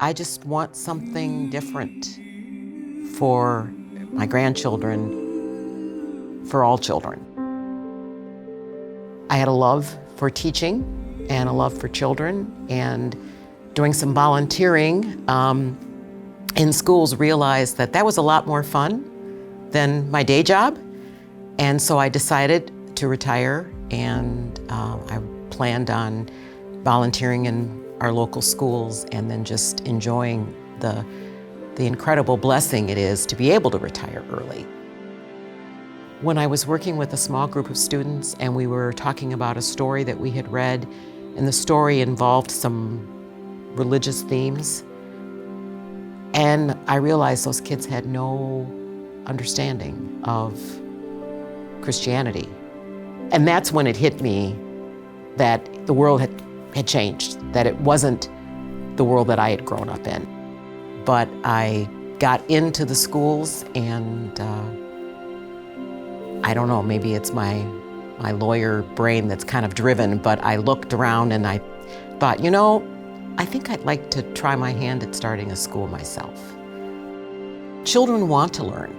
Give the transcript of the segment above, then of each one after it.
I just want something different for my grandchildren, for all children. I had a love for teaching and a love for children, and doing some volunteering in schools realized that that was a lot more fun than my day job. And so I decided to retire, and I planned on volunteering in our local schools and then just enjoying the incredible blessing it is to be able to retire early. When I was working with a small group of students and we were talking about a story that we had read, and the story involved some religious themes, and I realized those kids had no understanding of Christianity. And that's when it hit me that the world had changed, that it wasn't the world that I had grown up in. But I got into the schools, and I don't know, maybe it's my lawyer brain that's kind of driven, but I looked around and I thought, you know, I think I'd like to try my hand at starting a school myself. Children want to learn,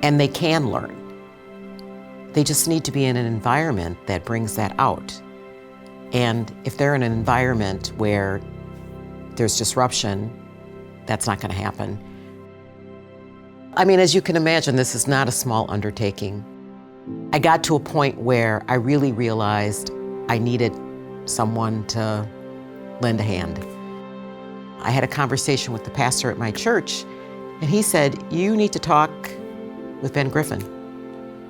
and they can learn. They just need to be in an environment that brings that out. And if they're in an environment where there's disruption, that's not going to happen. I mean, as you can imagine, this is not a small undertaking. I got to a point where I really realized I needed someone to lend a hand. I had a conversation with the pastor at my church, and he said, "You need to talk with Ben Griffin.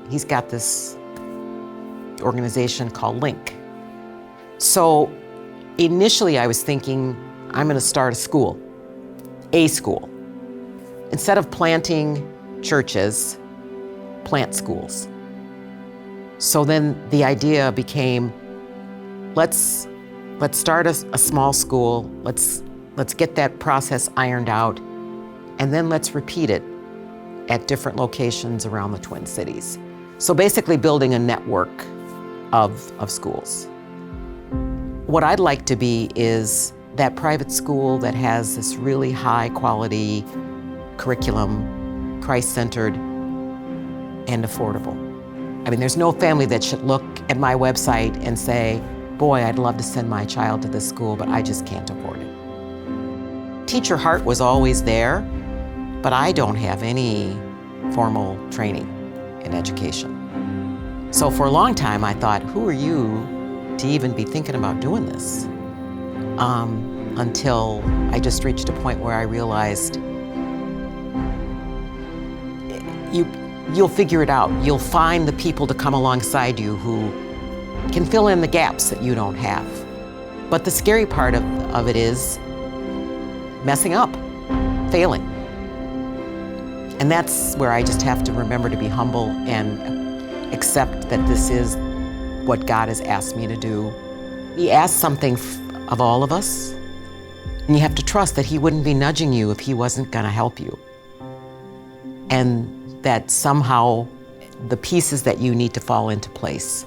He's got this organization called Link." So initially I was thinking, I'm going to start a school. Instead of planting churches, plant schools. So then the idea became, let's start a small school, let's get that process ironed out, and then let's repeat it at different locations around the Twin Cities. So basically building a network of schools. What I'd like to be is that private school that has this really high quality curriculum, Christ-centered and affordable. I mean, there's no family that should look at my website and say, boy, I'd love to send my child to this school, but I just can't afford it. Teacher heart was always there, but I don't have any formal training in education. So for a long time, I thought, who are you to even be thinking about doing this? Until I just reached a point where I realized you'll figure it out. You'll find the people to come alongside you who can fill in the gaps that you don't have. But the scary part of it is messing up, failing. And that's where I just have to remember to be humble and accept that this is what God has asked me to do. He asked something of all of us, and you have to trust that He wouldn't be nudging you if He wasn't going to help you. And that somehow the pieces that you need to fall into place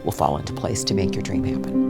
will fall into place to make your dream happen.